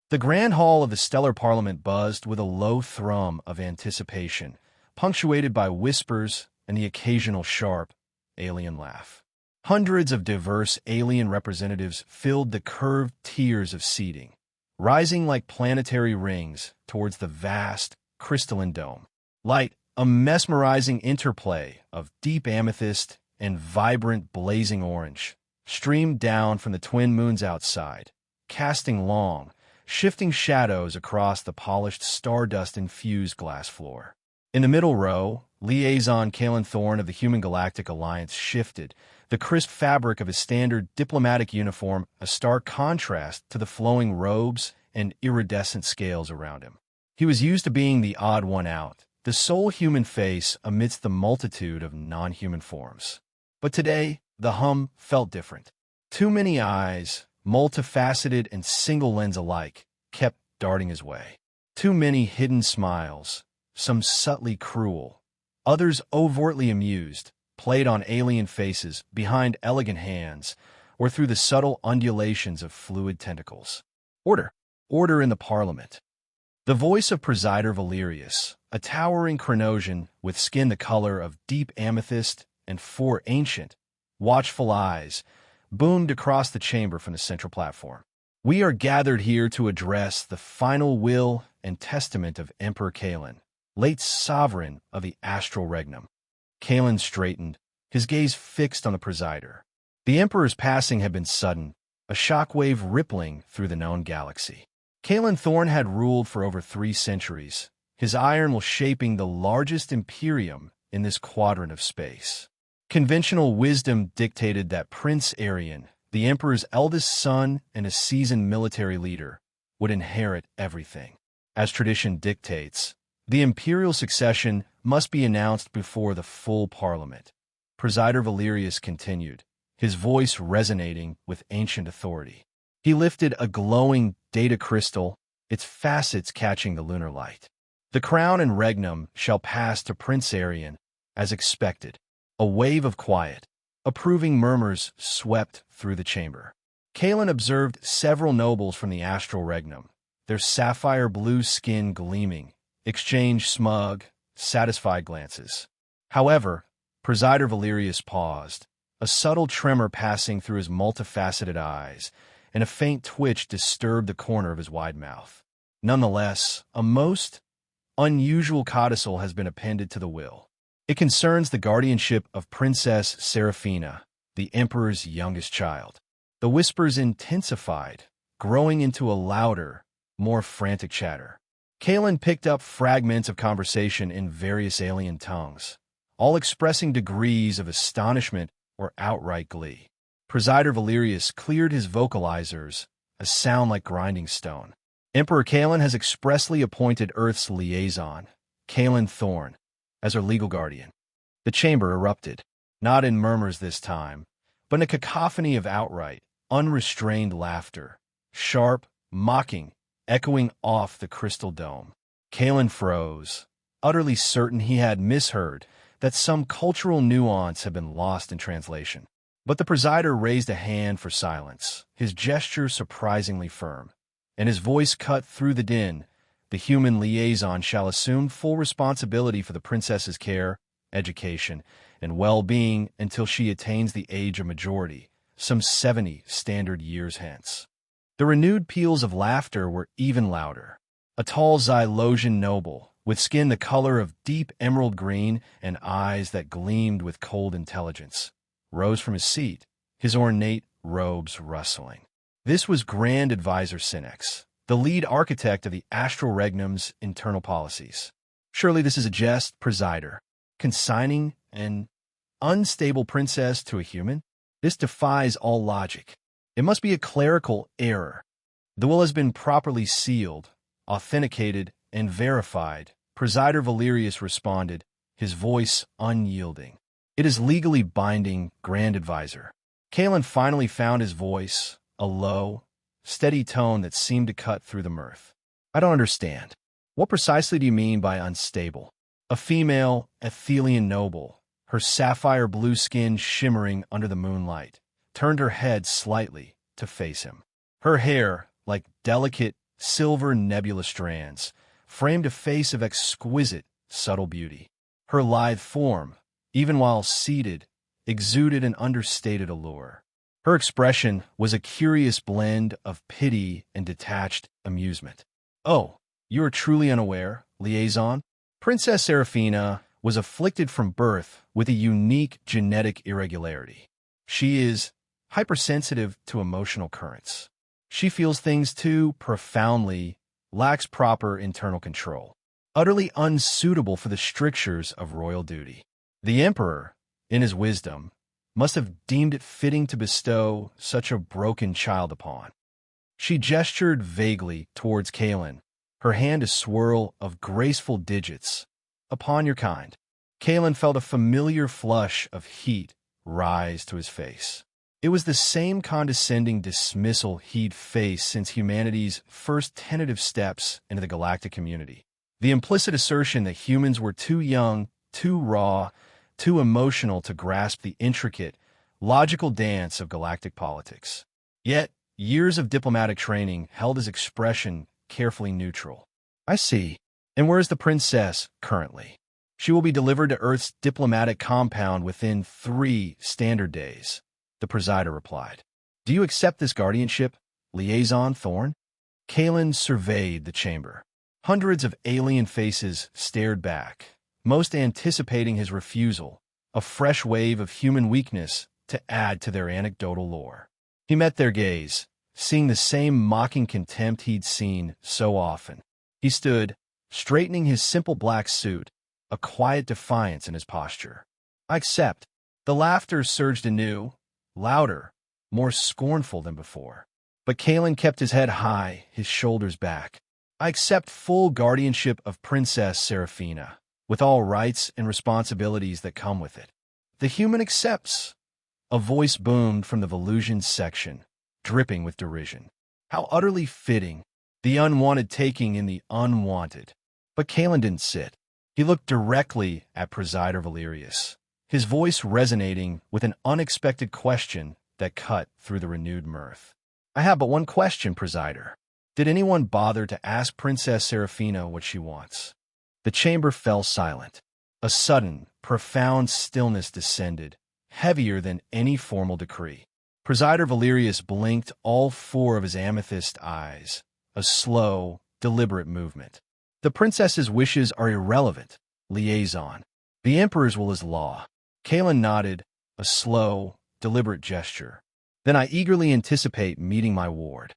The grand hall of the stellar parliament buzzed with a low thrum of anticipation, punctuated by whispers and the occasional sharp, alien laugh. Hundreds of diverse alien representatives filled the curved tiers of seating, rising like planetary rings towards the vast, crystalline dome. Light, a mesmerizing interplay of deep amethyst and vibrant blazing orange, streamed down from the twin moons outside, casting long, shifting shadows across the polished stardust-infused glass floor. In the middle row, Liaison Kaelen Thorne of the Human Galactic Alliance shifted, the crisp fabric of his standard diplomatic uniform a stark contrast to the flowing robes and iridescent scales around him. He was used to being the odd one out, the sole human face amidst the multitude of non-human forms. But today, the hum felt different. Too many eyes, multifaceted and single-lens alike, kept darting his way. Too many hidden smiles, some subtly cruel, others overtly amused, played on alien faces behind elegant hands or through the subtle undulations of fluid tentacles. Order! Order in the Parliament. The voice of Presider Valerius, a towering Chronosian with skin the color of deep amethyst and four ancient, watchful eyes, boomed across the chamber from the central platform. We are gathered here to address the final will and testament of Emperor Kaelen, late sovereign of the astral regnum. Kaelen straightened, his gaze fixed on the presider. The Emperor's passing had been sudden, a shockwave rippling through the known galaxy. Kaelen Thorne had ruled for over 3 centuries, his iron will shaping the largest imperium in this quadrant of space. Conventional wisdom dictated that Prince Arian, the Emperor's eldest son and a seasoned military leader, would inherit everything. As tradition dictates, the imperial succession must be announced before the full parliament. Presider Valerius continued, his voice resonating with ancient authority. He lifted a glowing data crystal, its facets catching the lunar light. The crown and regnum shall pass to Prince Arian, as expected. A wave of quiet, approving murmurs swept through the chamber. Kaelen observed several nobles from the astral regnum, their sapphire-blue skin gleaming, exchanged smug, satisfied glances. However, Presider Valerius paused, a subtle tremor passing through his multifaceted eyes, and a faint twitch disturbed the corner of his wide mouth. Nonetheless, a most unusual codicil has been appended to the will. It concerns the guardianship of Princess Serafina, the Emperor's youngest child. The whispers intensified, growing into a louder, more frantic chatter. Kaelen picked up fragments of conversation in various alien tongues, all expressing degrees of astonishment or outright glee. Presider Valerius cleared his vocalizers, a sound like grinding stone. Emperor Kaelen has expressly appointed Earth's liaison, Kaelen Thorne, as her legal guardian. The chamber erupted, not in murmurs this time, but in a cacophony of outright, unrestrained laughter, sharp, mocking, echoing off the crystal dome. Kaelen froze, utterly certain he had misheard, that some cultural nuance had been lost in translation. But the presider raised a hand for silence, his gesture surprisingly firm, and his voice cut through the din. The human liaison shall assume full responsibility for the princess's care, education, and well-being until she attains the age of majority, some 70 standard years hence. The renewed peals of laughter were even louder. A tall Xylosian noble, with skin the color of deep emerald green and eyes that gleamed with cold intelligence, rose from his seat, his ornate robes rustling. This was Grand Advisor Sinex, the lead architect of the astral regnum's internal policies. Surely this is a jest, presider. Consigning an unstable princess to a human? This defies all logic. It must be a clerical error. The will has been properly sealed, authenticated, and verified. Presider Valerius responded, his voice unyielding. It is legally binding, Grand Advisor. Kaelen finally found his voice, a low, steady tone that seemed to cut through the mirth. I don't understand. What precisely do you mean by unstable? A female Aethelian noble, her sapphire-blue skin shimmering under the moonlight, turned her head slightly to face him. Her hair, like delicate, silver nebula strands, framed a face of exquisite, subtle beauty. Her lithe form, even while seated, exuded an understated allure. Her expression was a curious blend of pity and detached amusement. "Oh, you are truly unaware, Liaison?" Princess Serafina was afflicted from birth with a unique genetic irregularity. She is hypersensitive to emotional currents. She feels things too profoundly, lacks proper internal control, utterly unsuitable for the strictures of royal duty. The emperor, in his wisdom, must have deemed it fitting to bestow such a broken child upon. She gestured vaguely towards Kaelen, her hand a swirl of graceful digits. "Upon your kind." Kaelen felt a familiar flush of heat rise to his face. It was the same condescending dismissal he'd faced since humanity's first tentative steps into the galactic community. The implicit assertion that humans were too young, too raw, too emotional to grasp the intricate, logical dance of galactic politics. Yet, years of diplomatic training held his expression carefully neutral. "I see. And where is the princess currently?" "She will be delivered to Earth's diplomatic compound within 3 standard days," the presider replied. "Do you accept this guardianship, Liaison Thorne?" Kaelen surveyed the chamber. Hundreds of alien faces stared back, most anticipating his refusal, a fresh wave of human weakness to add to their anecdotal lore. He met their gaze, seeing the same mocking contempt he'd seen so often. He stood, straightening his simple black suit, a quiet defiance in his posture. "I accept." The laughter surged anew, louder, more scornful than before. But Kaelen kept his head high, his shoulders back. "I accept full guardianship of Princess Serafina, with all rights and responsibilities that come with it." "The human accepts," a voice boomed from the Xylosians section, dripping with derision. How utterly fitting, the unwanted taking in the unwanted. But Kaelen didn't sit. He looked directly at Presider Valerius, his voice resonating with an unexpected question that cut through the renewed mirth. "I have but one question, Presider. Did anyone bother to ask Princess Serafina what she wants?" The chamber fell silent. A sudden, profound stillness descended, heavier than any formal decree. Presider Valerius blinked all 4 of his amethyst eyes, a slow, deliberate movement. "The princess's wishes are irrelevant, Liaison. The emperor's will is law." Kaelen nodded, a slow, deliberate gesture. "Then I eagerly anticipate meeting my ward."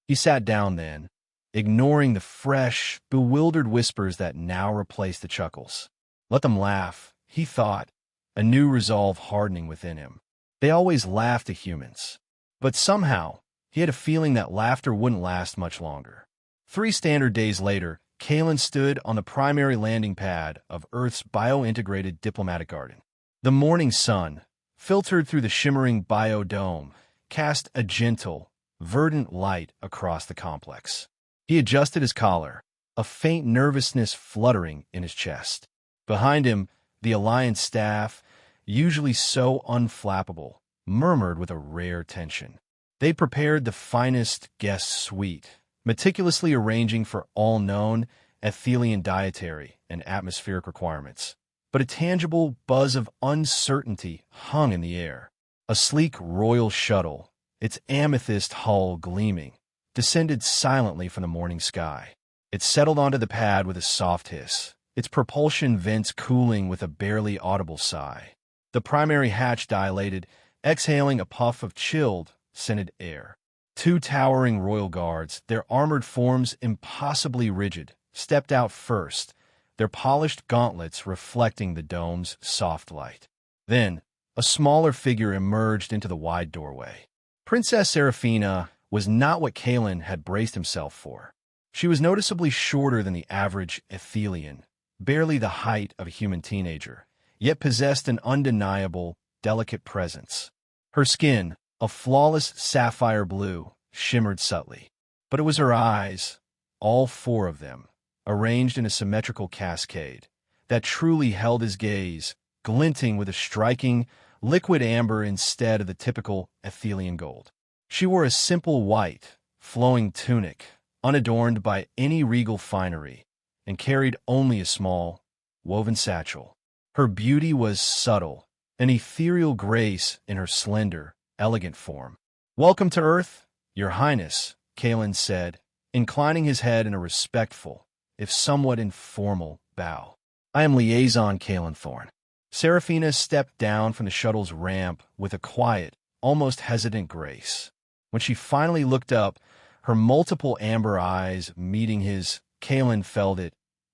He sat down then, ignoring the fresh, bewildered whispers that now replaced the chuckles. Let them laugh, he thought, a new resolve hardening within him. They always laughed at humans. But somehow, he had a feeling that laughter wouldn't last much longer. 3 standard days later, Kaelen stood on the primary landing pad of Earth's bio-integrated diplomatic garden. The morning sun, filtered through the shimmering biodome, cast a gentle, verdant light across the complex. He adjusted his collar, a faint nervousness fluttering in his chest. Behind him, the Alliance staff, usually so unflappable, murmured with a rare tension. They'd prepared the finest guest suite, meticulously arranging for all known Aethelian dietary and atmospheric requirements. But a tangible buzz of uncertainty hung in the air. A sleek royal shuttle, its amethyst hull gleaming, descended silently from the morning sky. It settled onto the pad with a soft hiss, its propulsion vents cooling with a barely audible sigh. The primary hatch dilated, exhaling a puff of chilled, scented air. 2 towering royal guards, their armored forms impossibly rigid, stepped out first, their polished gauntlets reflecting the dome's soft light. Then, a smaller figure emerged into the wide doorway. Princess Serafina was not what Kaelen had braced himself for. She was noticeably shorter than the average Aethelian, barely the height of a human teenager, yet possessed an undeniable, delicate presence. Her skin, a flawless sapphire-blue, shimmered subtly. But it was her eyes, all 4 of them, arranged in a symmetrical cascade, that truly held his gaze, glinting with a striking, liquid amber instead of the typical Aethelian gold. She wore a simple white, flowing tunic, unadorned by any regal finery, and carried only a small, woven satchel. Her beauty was subtle, an ethereal grace in her slender, elegant form. "Welcome to Earth, Your Highness," Kaelen said, inclining his head in a respectful, if somewhat informal, bow. "I am Liaison Kaelen Thorne." Serafina stepped down from the shuttle's ramp with a quiet, almost hesitant grace. When she finally looked up, her multiple amber eyes meeting his, Kaelen felt it,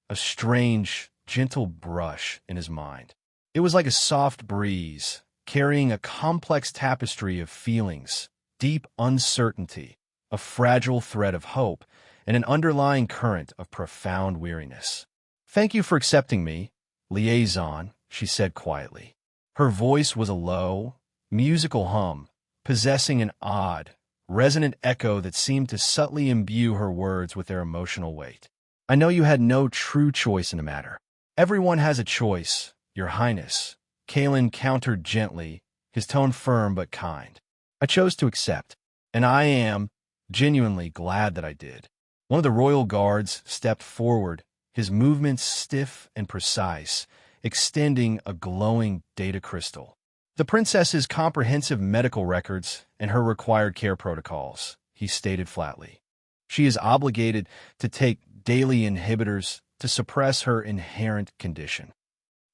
a strange, gentle brush in his mind. It was like a soft breeze, carrying a complex tapestry of feelings, deep uncertainty, a fragile thread of hope, and an underlying current of profound weariness. "Thank you for accepting me, Liaison," she said quietly. Her voice was a low, musical hum, possessing an odd, resonant echo that seemed to subtly imbue her words with their emotional weight. "I know you had no true choice in the matter." "Everyone has a choice, Your Highness," Kaelen countered gently, his tone firm but kind. "I chose to accept, and I am genuinely glad that I did." One of the royal guards stepped forward, his movements stiff and precise, extending a glowing data crystal. "The princess's comprehensive medical records and her required care protocols," he stated flatly. "She is obligated to take daily inhibitors to suppress her inherent condition."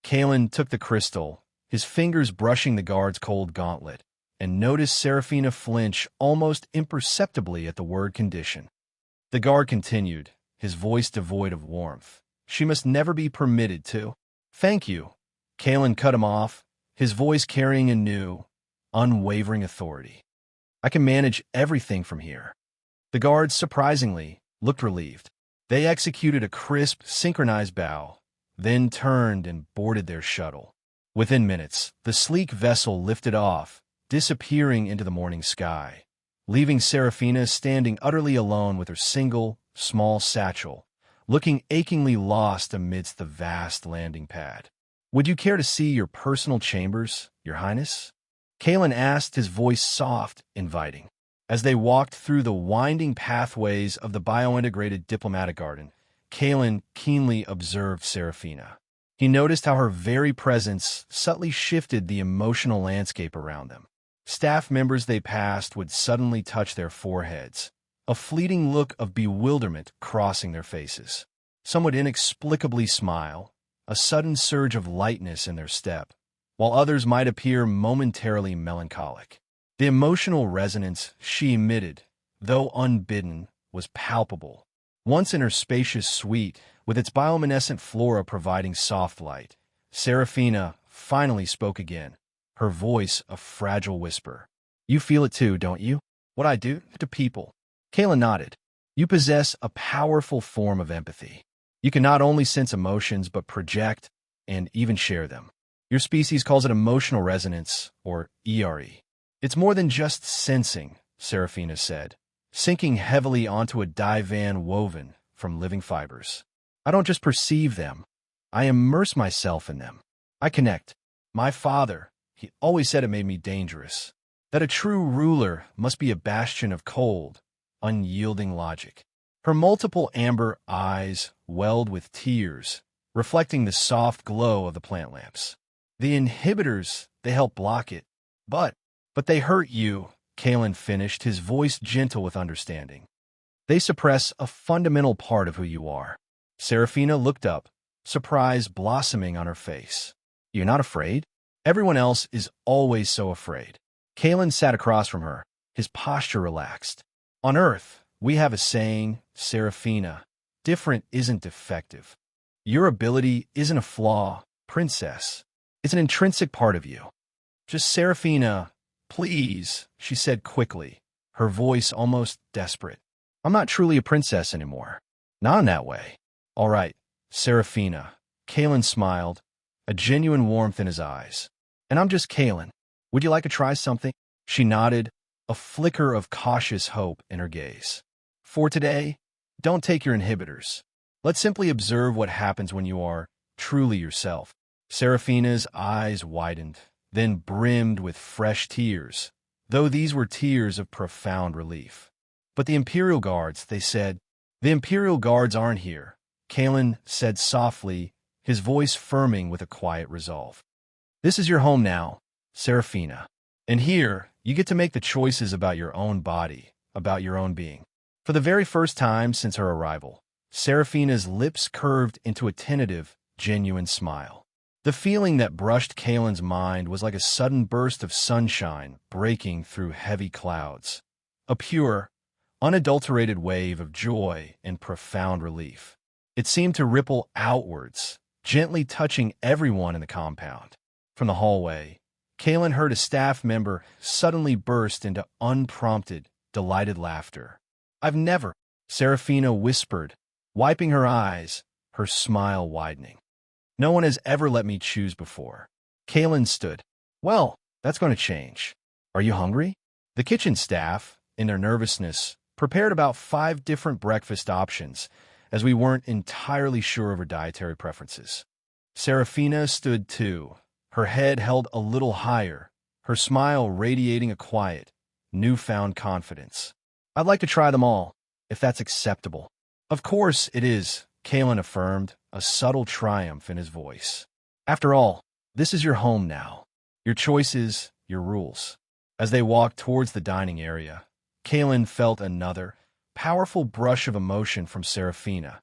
Kaelen took the crystal, his fingers brushing the guard's cold gauntlet, and noticed Serafina flinch almost imperceptibly at the word condition. The guard continued, his voice devoid of warmth. "She must never be permitted to." "Thank you." Kaelen cut him off, his voice carrying a new, unwavering authority. "I can manage everything from here." The guards, surprisingly, looked relieved. They executed a crisp, synchronized bow, then turned and boarded their shuttle. Within minutes, the sleek vessel lifted off, disappearing into the morning sky, leaving Serafina standing utterly alone with her single, small satchel, looking achingly lost amidst the vast landing pad. "Would you care to see your personal chambers, Your Highness?" Kaelen asked, his voice soft, inviting. As they walked through the winding pathways of the biointegrated diplomatic garden, Kaelen keenly observed Serafina. He noticed how her very presence subtly shifted the emotional landscape around them. Staff members they passed would suddenly touch their foreheads, a fleeting look of bewilderment crossing their faces. Some would inexplicably smile, a sudden surge of lightness in their step, while others might appear momentarily melancholic. The emotional resonance she emitted, though unbidden, was palpable. Once in her spacious suite, with its bioluminescent flora providing soft light, Serafina finally spoke again, her voice a fragile whisper. "You feel it too, don't you? What I do to people?" Kaelen nodded. "You possess a powerful form of empathy. You can not only sense emotions, but project and even share them. Your species calls it emotional resonance, or ERE. It's more than just sensing," Serafina said, sinking heavily onto a divan woven from living fibers. "I don't just perceive them. I immerse myself in them. I connect. My father, he always said it made me dangerous, that a true ruler must be a bastion of cold, unyielding logic." Her multiple amber eyes welled with tears, reflecting the soft glow of the plant lamps. "The inhibitors, they help block it. But they hurt you," Kaelen finished, his voice gentle with understanding. "They suppress a fundamental part of who you are." Serafina looked up, surprise blossoming on her face. "You're not afraid?" "Everyone else is always so afraid." Kaelen sat across from her, his posture relaxed. "On Earth, we have a saying, Serafina, different isn't defective. Your ability isn't a flaw, princess. It's an intrinsic part of you." "Just Serafina, please," she said quickly, her voice almost desperate. "I'm not truly a princess anymore. Not in that way." "All right, Serafina." Kaelen smiled, a genuine warmth in his eyes. "And I'm just Kaelen. Would you like to try something?" She nodded, a flicker of cautious hope in her gaze. "For today, don't take your inhibitors. Let's simply observe what happens when you are truly yourself." Serafina's eyes widened, then brimmed with fresh tears, though these were tears of profound relief. "But the Imperial Guards," they said, The Imperial guards aren't here, Kaelen said softly, his voice firming with a quiet resolve. This is your home now, Serafina. And here, you get to make the choices about your own body, about your own being. For the very first time since her arrival, Serafina's lips curved into a tentative, genuine smile. The feeling that brushed Kaelen's mind was like a sudden burst of sunshine breaking through heavy clouds. A pure, unadulterated wave of joy and profound relief. It seemed to ripple outwards, gently touching everyone in the compound. From the hallway, Kaelen heard a staff member suddenly burst into unprompted, delighted laughter. "I've never," Serafina whispered, wiping her eyes, her smile widening. "No one has ever let me choose before." Kaelen stood. "Well, that's going to change. Are you hungry?" The kitchen staff, in their nervousness, prepared about 5 different breakfast options, as we weren't entirely sure of her dietary preferences. Serafina stood too, her head held a little higher, her smile radiating a quiet, newfound confidence. "I'd like to try them all, if that's acceptable." "Of course it is," Kaelen affirmed, a subtle triumph in his voice. "After all, this is your home now. Your choices, your rules." As they walked towards the dining area, Kaelen felt another, powerful brush of emotion from Serafina,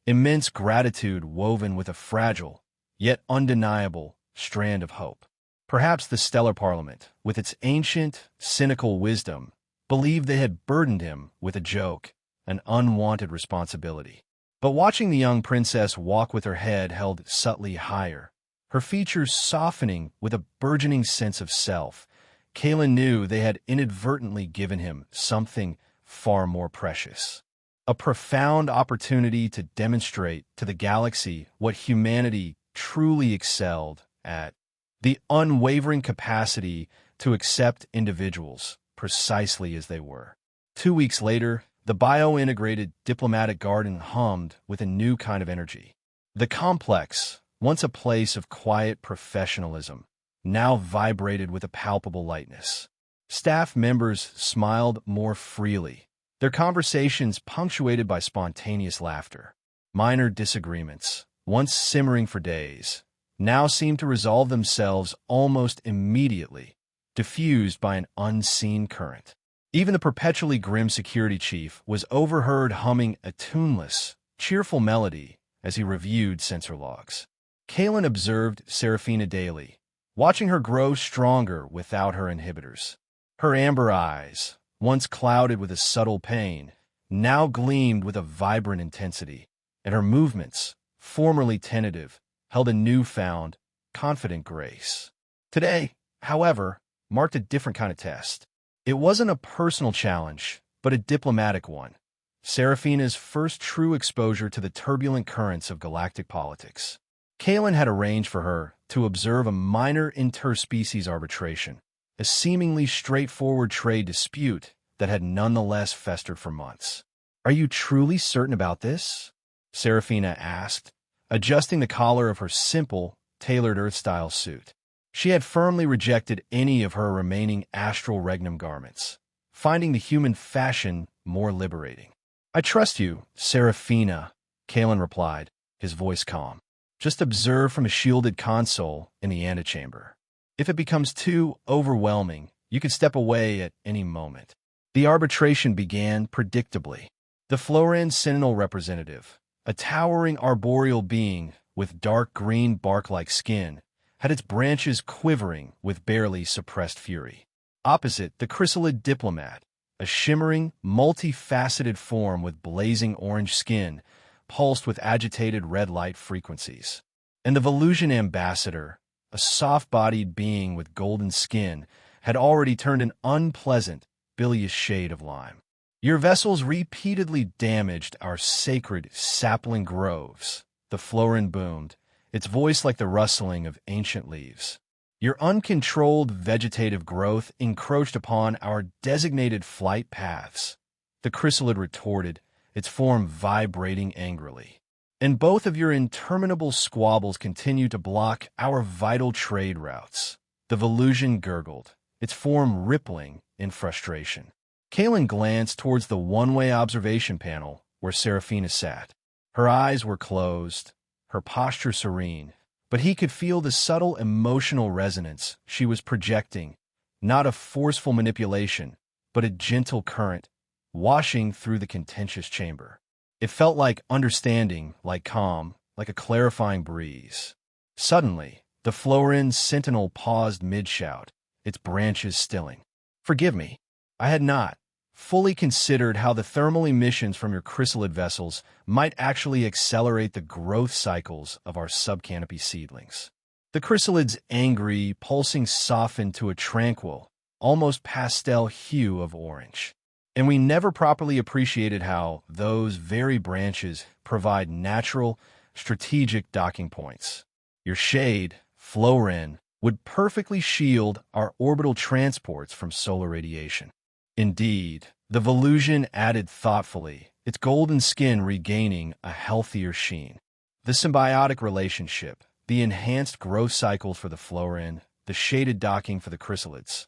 immense gratitude woven with a fragile, yet undeniable, strand of hope. Perhaps the Stellar Parliament, with its ancient, cynical wisdom, believed they had burdened him with a joke, an unwanted responsibility. But watching the young princess walk with her head held subtly higher, her features softening with a burgeoning sense of self, Kaelen knew they had inadvertently given him something far more precious. A profound opportunity to demonstrate to the galaxy what humanity truly excelled at: the unwavering capacity to accept individuals precisely as they were. 2 weeks later, the bio-integrated diplomatic garden hummed with a new kind of energy. The complex, once a place of quiet professionalism, now vibrated with a palpable lightness. Staff members smiled more freely, their conversations punctuated by spontaneous laughter. Minor disagreements, once simmering for days, now seemed to resolve themselves almost immediately, diffused by an unseen current. Even the perpetually grim security chief was overheard humming a tuneless, cheerful melody as he reviewed sensor logs. Kaelen observed Serafina daily, watching her grow stronger without her inhibitors. Her amber eyes, once clouded with a subtle pain, now gleamed with a vibrant intensity, and her movements, formerly tentative, held a newfound, confident grace. Today, however, marked a different kind of test. It wasn't a personal challenge, but a diplomatic one. Serafina's first true exposure to the turbulent currents of galactic politics. Kaelen had arranged for her to observe a minor interspecies arbitration, a seemingly straightforward trade dispute that had nonetheless festered for months. "Are you truly certain about this?" Serafina asked, adjusting the collar of her simple, tailored Earth-style suit. She had firmly rejected any of her remaining astral regnum garments, finding the human fashion more liberating. "I trust you, Serafina," Kaelen replied, his voice calm. "Just observe from a shielded console in the antechamber. If it becomes too overwhelming, you can step away at any moment." The arbitration began predictably. The Floran Sentinel representative, a towering arboreal being with dark green bark-like skin, had its branches quivering with barely suppressed fury. Opposite, the chrysalid diplomat, a shimmering, multifaceted form with blazing orange skin, pulsed with agitated red light frequencies. And the Volusian ambassador, a soft-bodied being with golden skin, had already turned an unpleasant, bilious shade of lime. "Your vessels repeatedly damaged our sacred sapling groves," the Floran boomed, its voice like the rustling of ancient leaves. "Your uncontrolled vegetative growth encroached upon our designated flight paths," the chrysalid retorted, its form vibrating angrily. "And both of your interminable squabbles continue to block our vital trade routes," the Volusian gurgled, its form rippling in frustration. Kaelen glanced towards the one-way observation panel where Serafina sat. Her eyes were closed, her posture serene, but he could feel the subtle emotional resonance she was projecting, not a forceful manipulation, but a gentle current, washing through the contentious chamber. It felt like understanding, like calm, like a clarifying breeze. Suddenly, the Florin's sentinel paused mid-shout, its branches stilling. "Forgive me. I had not fully considered how the thermal emissions from your chrysalid vessels might actually accelerate the growth cycles of our subcanopy seedlings." The chrysalid's angry, pulsing softened to a tranquil, almost pastel hue of orange. "And we never properly appreciated how those very branches provide natural, strategic docking points. Your shade, Florin, would perfectly shield our orbital transports from solar radiation." Indeed, the Volusian added thoughtfully, its golden skin regaining a healthier sheen. The symbiotic relationship, the enhanced growth cycles for the Florin, the shaded docking for the chrysalids.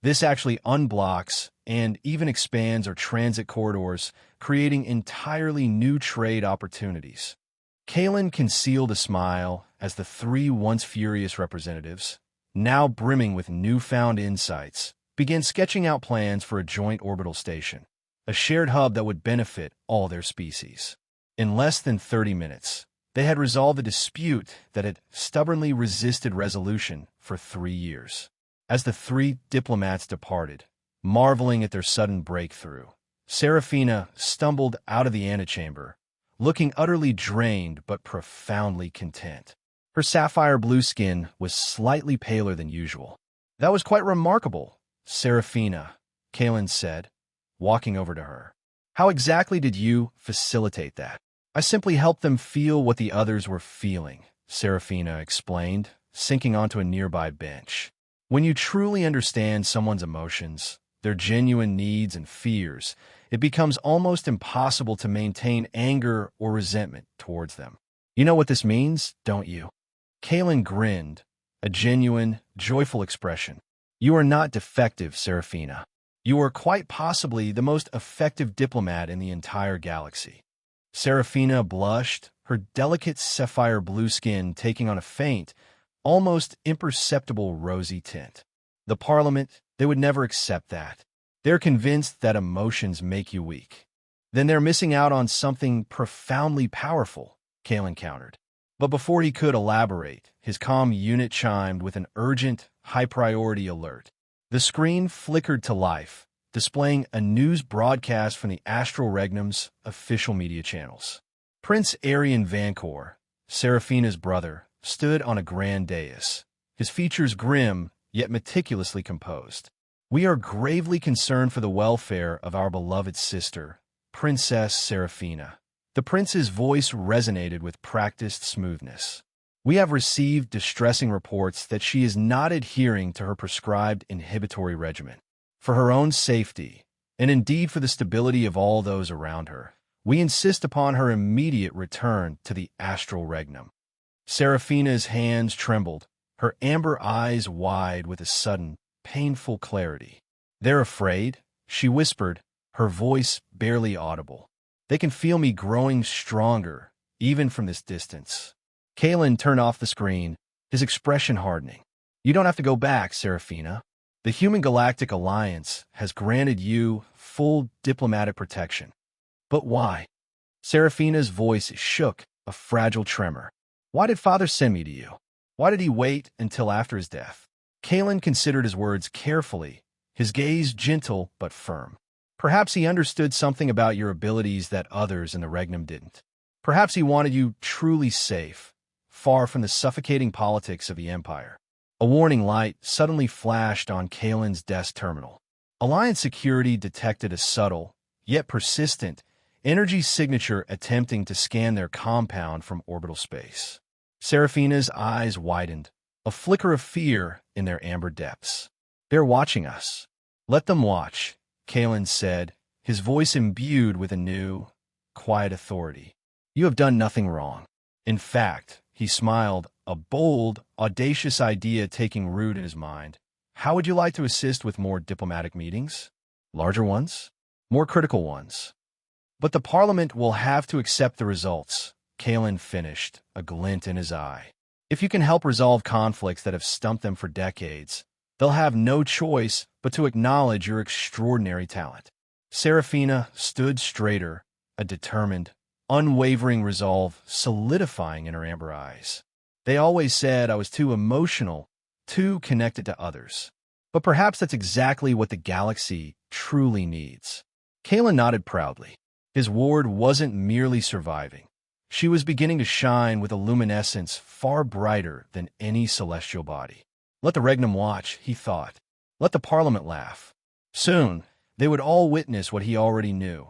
This actually unblocks and even expands our transit corridors, creating entirely new trade opportunities. Kaelen concealed a smile as the three once furious representatives, now brimming with newfound insights, began sketching out plans for a joint orbital station, a shared hub that would benefit all their species. In less than 30 minutes, they had resolved a dispute that had stubbornly resisted resolution for 3 years. As the three diplomats departed, marveling at their sudden breakthrough, Serafina stumbled out of the antechamber, looking utterly drained but profoundly content. Her sapphire-blue skin was slightly paler than usual. "That was quite remarkable, Serafina," Kaelen said, walking over to her. "How exactly did you facilitate that?" "I simply helped them feel what the others were feeling," Serafina explained, sinking onto a nearby bench. "When you truly understand someone's emotions, their genuine needs and fears, it becomes almost impossible to maintain anger or resentment towards them. You know what this means, don't you?" Kaelen grinned, a genuine, joyful expression. "You are not defective, Serafina. You are quite possibly the most effective diplomat in the entire galaxy." Serafina blushed, her delicate sapphire-blue skin taking on a faint, almost imperceptible rosy tint. "The Parliament, they would never accept that. They're convinced that emotions make you weak." "Then they're missing out on something profoundly powerful," Kaelen countered. But before he could elaborate, his comm unit chimed with an urgent, high-priority alert. The screen flickered to life, displaying a news broadcast from the Astral Regnum's official media channels. Prince Arian Vancor, Serafina's brother, stood on a grand dais, his features grim yet meticulously composed. "We are gravely concerned for the welfare of our beloved sister, Princess Serafina." The prince's voice resonated with practiced smoothness. "We have received distressing reports that she is not adhering to her prescribed inhibitory regimen. For her own safety, and indeed for the stability of all those around her, we insist upon her immediate return to the Astral Regnum." Serafina's hands trembled, her amber eyes wide with a sudden, painful clarity. "They're afraid," she whispered, her voice barely audible. "They can feel me growing stronger, even from this distance." Kaelen turned off the screen, his expression hardening. "You don't have to go back, Serafina. The Human Galactic Alliance has granted you full diplomatic protection." "But why?" Serafina's voice shook, a fragile tremor. "Why did Father send me to you? Why did he wait until after his death?" Kaelen considered his words carefully, his gaze gentle but firm. "Perhaps he understood something about your abilities that others in the Regnum didn't. Perhaps he wanted you truly safe, far from the suffocating politics of the Empire." A warning light suddenly flashed on Kaelen's desk terminal. Alliance security detected a subtle, yet persistent, energy signature attempting to scan their compound from orbital space. Serafina's eyes widened, a flicker of fear in their amber depths. "They're watching us." "Let them watch," Kaelen said, his voice imbued with a new, quiet authority. "You have done nothing wrong. In fact," he smiled, a bold, audacious idea taking root in his mind. "How would you like to assist with more diplomatic meetings? Larger ones? More critical ones?" But the Parliament will have to accept the results, Kaelen finished, a glint in his eye. If you can help resolve conflicts that have stumped them for decades, they'll have no choice but to acknowledge your extraordinary talent. Serafina stood straighter, a determined, unwavering resolve solidifying in her amber eyes. They always said I was too emotional, too connected to others. But perhaps that's exactly what the galaxy truly needs. Kaelen nodded proudly. His ward wasn't merely surviving. She was beginning to shine with a luminescence far brighter than any celestial body. Let the Regnum watch, he thought. Let the Parliament laugh. Soon, they would all witness what he already knew.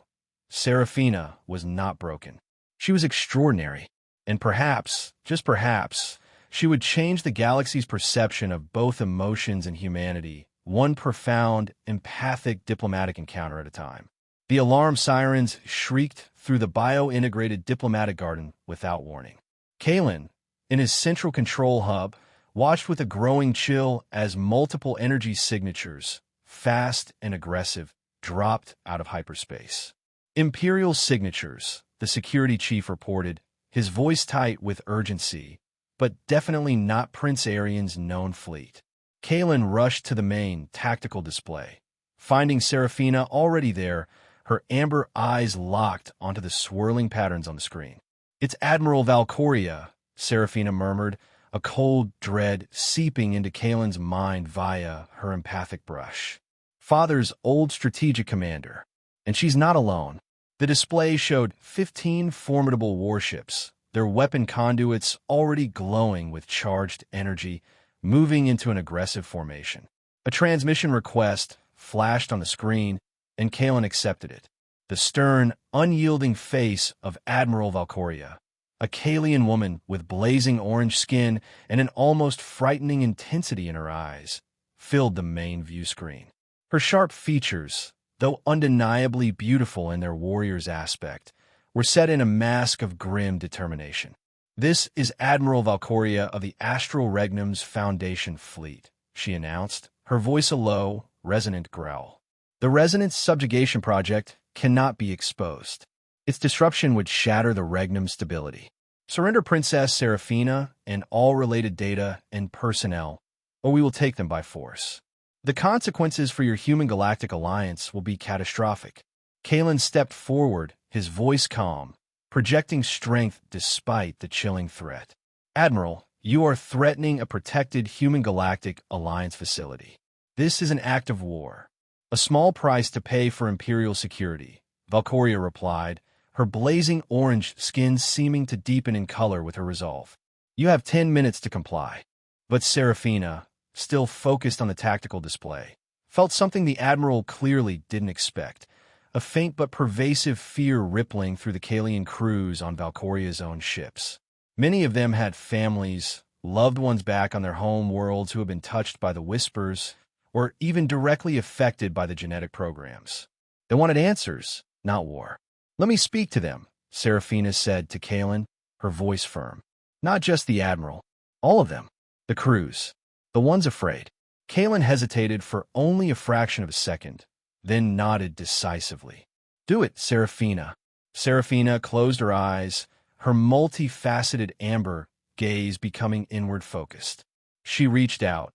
Serafina was not broken. She was extraordinary. And perhaps, just perhaps, she would change the galaxy's perception of both emotions and humanity, one profound, empathic diplomatic encounter at a time. The alarm sirens shrieked through the bio-integrated diplomatic garden without warning. Kaelen, in his central control hub, watched with a growing chill as multiple energy signatures, fast and aggressive, dropped out of hyperspace. Imperial signatures, the security chief reported, his voice tight with urgency, but definitely not Prince Arian's known fleet. Kaelen rushed to the main tactical display. Finding Serafina already there, her amber eyes locked onto the swirling patterns on the screen. "It's Admiral Valkyria," Serafina murmured, a cold dread seeping into Kaelen's mind via her empathic brush. Father's old strategic commander. And she's not alone. The display showed 15 formidable warships, their weapon conduits already glowing with charged energy, moving into an aggressive formation. A transmission request flashed on the screen, and Kaelen accepted it. The stern, unyielding face of Admiral Valkyria, a Kaelian woman with blazing orange skin and an almost frightening intensity in her eyes, filled the main view screen. Her sharp features, though undeniably beautiful in their warrior's aspect, were set in a mask of grim determination. "This is Admiral Valkyria of the Astral Regnum's Foundation Fleet," she announced, her voice a low, resonant growl. "The Resonance Subjugation Project cannot be exposed. Its disruption would shatter the Regnum's stability. Surrender Princess Serafina and all related data and personnel, or we will take them by force. The consequences for your human galactic alliance will be catastrophic." Kaelen stepped forward, his voice calm, projecting strength despite the chilling threat. "Admiral, you are threatening a protected human galactic alliance facility. This is an act of war. A small price to pay for imperial security," Valkyria replied, her blazing orange skin seeming to deepen in color with her resolve. "You have 10 minutes to comply." But Serafina, still focused on the tactical display, felt something the Admiral clearly didn't expect, a faint but pervasive fear rippling through the Kaelian crews on Valkyria's own ships. Many of them had families, loved ones back on their home worlds who had been touched by the whispers, or even directly affected by the genetic programs. They wanted answers, not war. "Let me speak to them," Serafina said to Kaelen, her voice firm. "Not just the Admiral. All of them. The crews. The ones afraid." Kaelen hesitated for only a fraction of a second, then nodded decisively. "Do it, Serafina." Serafina closed her eyes, her multifaceted amber gaze becoming inward-focused. She reached out,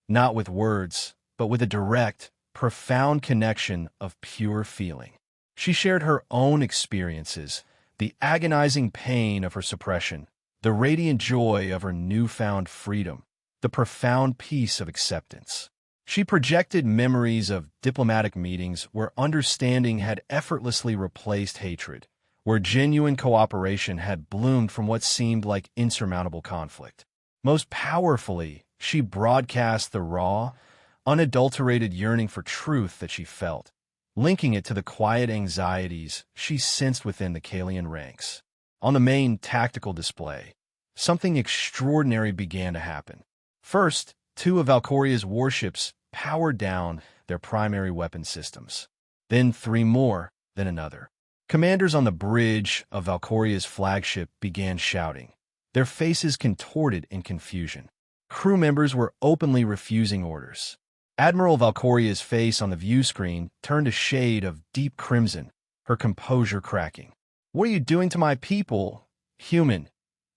not with words, but with a direct, profound connection of pure feeling. She shared her own experiences, the agonizing pain of her suppression, the radiant joy of her newfound freedom, the profound peace of acceptance. She projected memories of diplomatic meetings where understanding had effortlessly replaced hatred, where genuine cooperation had bloomed from what seemed like insurmountable conflict. Most powerfully, she broadcast the raw, unadulterated yearning for truth that she felt, linking it to the quiet anxieties she sensed within the Kaelian ranks. On the main tactical display, something extraordinary began to happen. First, 2 of Valkyria's warships powered down their primary weapon systems. Then 3 more, then another. Commanders on the bridge of Valkyria's flagship began shouting, their faces contorted in confusion. Crew members were openly refusing orders. Admiral Valkyria's face on the view screen turned a shade of deep crimson, her composure cracking. "What are you doing to my people, human?"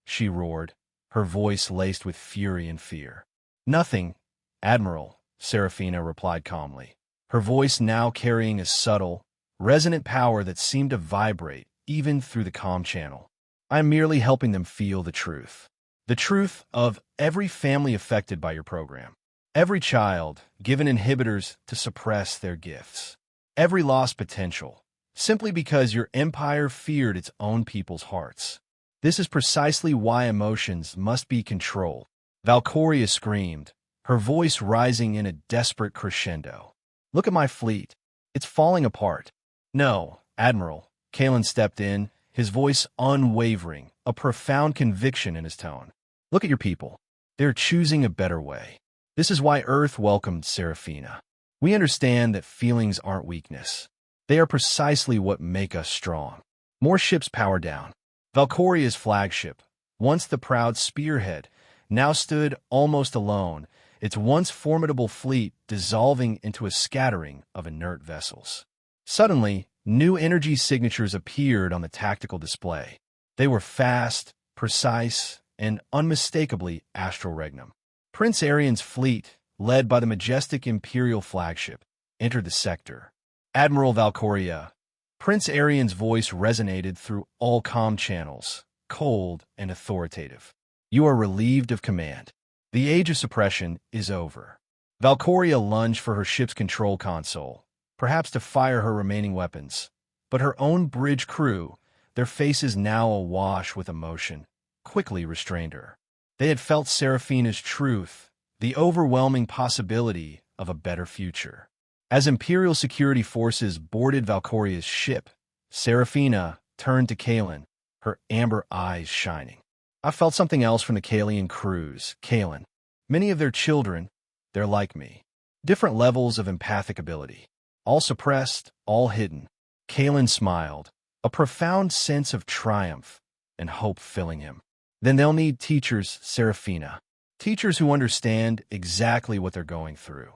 she roared, her voice laced with fury and fear. "Nothing, Admiral," Serafina replied calmly, her voice now carrying a subtle, resonant power that seemed to vibrate even through the comm channel. "I am merely helping them feel the truth. The truth of every family affected by your program. Every child given inhibitors to suppress their gifts. Every lost potential, simply because your empire feared its own people's hearts. This is precisely why emotions must be controlled." Valkyria screamed, her voice rising in a desperate crescendo. "Look at my fleet. It's falling apart." "No, Admiral," Kaelen stepped in, his voice unwavering, a profound conviction in his tone. "Look at your people. They're choosing a better way. This is why Earth welcomed Serafina. We understand that feelings aren't weakness. They are precisely what make us strong." More ships powered down. Valkyria's flagship, once the proud spearhead, now stood almost alone, its once formidable fleet dissolving into a scattering of inert vessels. Suddenly, new energy signatures appeared on the tactical display. They were fast, precise, and unmistakably astral regnum. Prince Arian's fleet, led by the majestic imperial flagship, entered the sector. "Admiral Valkyria." Prince Arian's voice resonated through all comm channels, cold and authoritative. "You are relieved of command. The age of suppression is over." Valkyria lunged for her ship's control console, perhaps to fire her remaining weapons. But her own bridge crew, their faces now awash with emotion, quickly restrained her. They had felt Serafina's truth, the overwhelming possibility of a better future. As Imperial security forces boarded Valkyria's ship, Serafina turned to Kaelen, her amber eyes shining. "I felt something else from the Kaelian crews, Kaelen. Many of their children, they're like me. Different levels of empathic ability. All suppressed, all hidden." Kaelen smiled, a profound sense of triumph and hope filling him. "Then they'll need teachers, Serafina. Teachers who understand exactly what they're going through."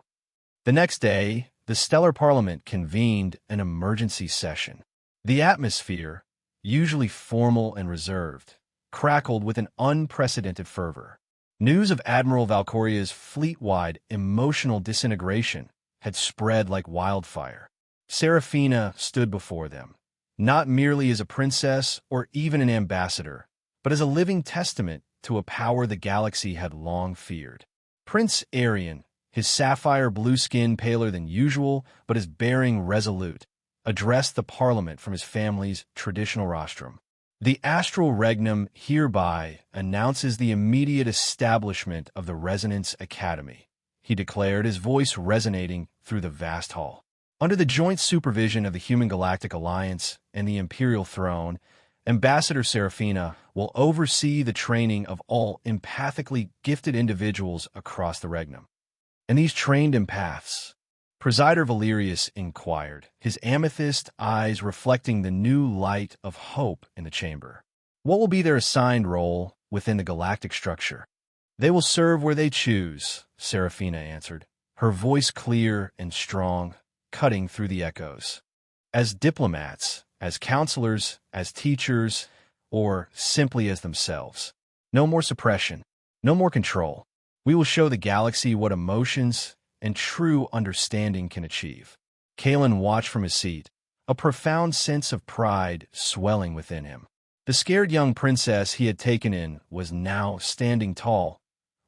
The next day, the Stellar Parliament convened an emergency session. The atmosphere, usually formal and reserved, crackled with an unprecedented fervor. News of Admiral Valkyria's fleet-wide emotional disintegration had spread like wildfire. Serafina stood before them, not merely as a princess or even an ambassador, but as a living testament to a power the galaxy had long feared. Prince Arian, his sapphire-blue skin paler than usual but his bearing resolute, addressed the Parliament from his family's traditional rostrum. "The Astral Regnum hereby announces the immediate establishment of the Resonance Academy," he declared, his voice resonating through the vast hall. "Under the joint supervision of the Human Galactic Alliance and the Imperial Throne, Ambassador Serafina will oversee the training of all empathically gifted individuals across the Regnum." "And these trained empaths?" Presider Valerius inquired, his amethyst eyes reflecting the new light of hope in the chamber. "What will be their assigned role within the galactic structure?" "They will serve where they choose," Serafina answered, her voice clear and strong, cutting through the echoes. "As diplomats, as counselors, as teachers, or simply as themselves. No more suppression, no more control. We will show the galaxy what emotions and true understanding can achieve." Kaelen watched from his seat, a profound sense of pride swelling within him. The scared young princess he had taken in was now standing tall,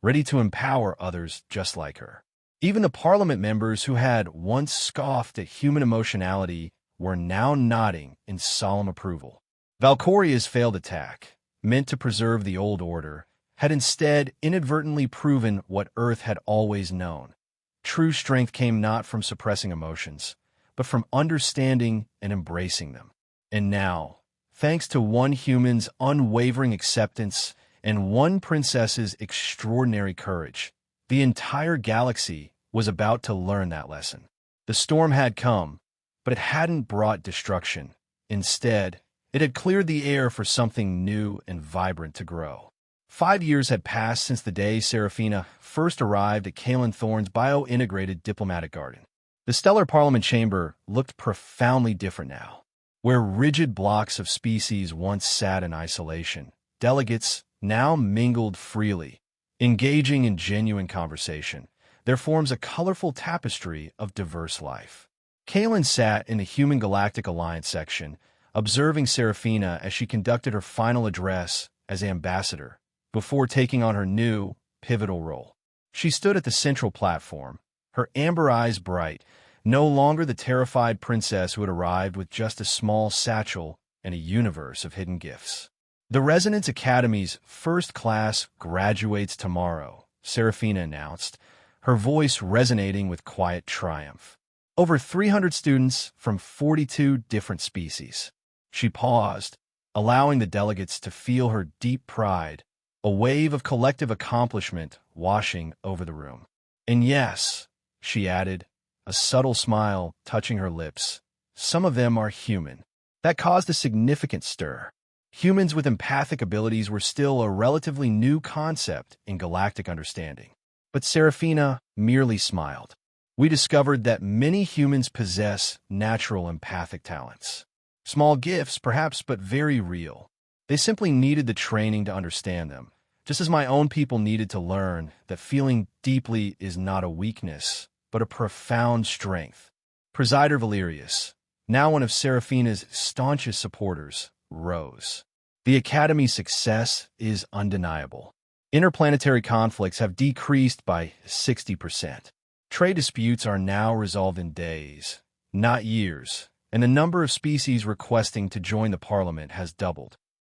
ready to empower others just like her. Even the Parliament members who had once scoffed at human emotionality were now nodding in solemn approval. Valkyria's failed attack, meant to preserve the old order, had instead inadvertently proven what Earth had always known. True strength came not from suppressing emotions, but from understanding and embracing them. And now, thanks to one human's unwavering acceptance and one princess's extraordinary courage, the entire galaxy was about to learn that lesson. The storm had come, but it hadn't brought destruction. Instead, it had cleared the air for something new and vibrant to grow. 5 years had passed since the day Serafina first arrived at Kaelen Thorne's bio-integrated diplomatic garden. The Stellar Parliament chamber looked profoundly different now. Where rigid blocks of species once sat in isolation, delegates now mingled freely, engaging in genuine conversation. There forms a colorful tapestry of diverse life. Kaelen sat in the Human Galactic Alliance section, observing Serafina as she conducted her final address as ambassador, before taking on her new, pivotal role. She stood at the central platform, her amber eyes bright, no longer the terrified princess who had arrived with just a small satchel and a universe of hidden gifts. The Resonance Academy's first class graduates tomorrow, Serafina announced, her voice resonating with quiet triumph. Over 300 students from 42 different species. She paused, allowing the delegates to feel her deep pride, a wave of collective accomplishment washing over the room. And yes, she added, a subtle smile touching her lips, some of them are human. That caused a significant stir. Humans with empathic abilities were still a relatively new concept in galactic understanding. But Serafina merely smiled. We discovered that many humans possess natural empathic talents. Small gifts, perhaps, but very real. They simply needed the training to understand them, just as my own people needed to learn that feeling deeply is not a weakness, but a profound strength. Presider Valerius, now one of Serafina's staunchest supporters, rose. The Academy's success is undeniable. Interplanetary conflicts have decreased by 60%. Trade disputes are now resolved in days, not years, and the number of species requesting to join the Parliament has doubled.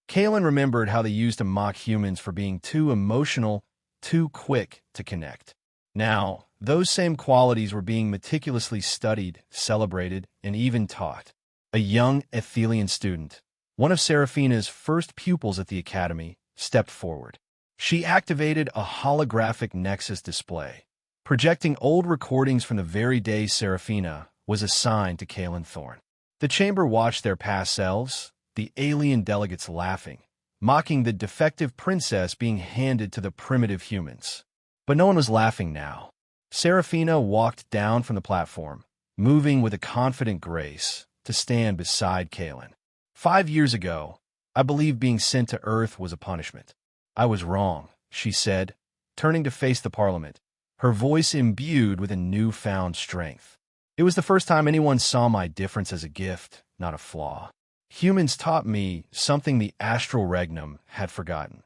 Kaelen remembered how they used to mock humans for being too emotional, too quick to connect. Now, those same qualities were being meticulously studied, celebrated, and even taught. A young Aethelian student, one of Serafina's first pupils at the Academy, stepped forward. She activated a holographic Nexus display, projecting old recordings from the very day Serafina was assigned to Kaelen Thorne. The chamber watched their past selves, the alien delegates laughing, mocking the defective princess being handed to the primitive humans. But no one was laughing now. Serafina walked down from the platform, moving with a confident grace to stand beside Kaelen. 5 years ago, I believed being sent to Earth was a punishment. I was wrong, she said, turning to face the Parliament, her voice imbued with a newfound strength. It was the first time anyone saw my difference as a gift, not a flaw. Humans taught me something the astral regnum had forgotten,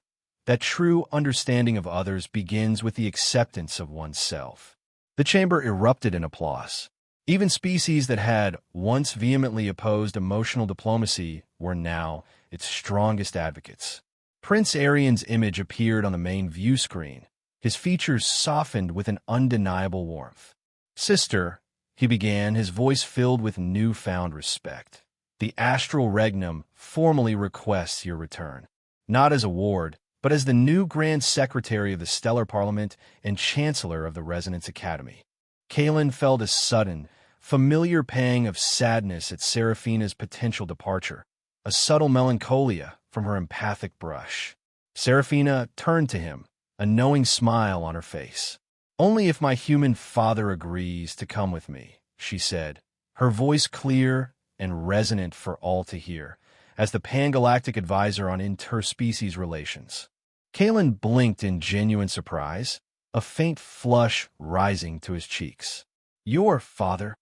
that true understanding of others begins with the acceptance of oneself. The chamber erupted in applause. Even species that had once vehemently opposed emotional diplomacy were now its strongest advocates. Prince Arian's image appeared on the main view screen, his features softened with an undeniable warmth. Sister, he began, his voice filled with newfound respect. The astral regnum formally requests your return, not as a ward, but as the new Grand Secretary of the Stellar Parliament and Chancellor of the Resonance Academy. Kaelen felt a sudden, familiar pang of sadness at Serafina's potential departure, a subtle melancholia from her empathic brush. Serafina turned to him, a knowing smile on her face. Only if my human father agrees to come with me, she said, her voice clear and resonant for all to hear, as the Pan-Galactic Advisor on Interspecies Relations. Kaelen blinked in genuine surprise, a faint flush rising to his cheeks. Your father?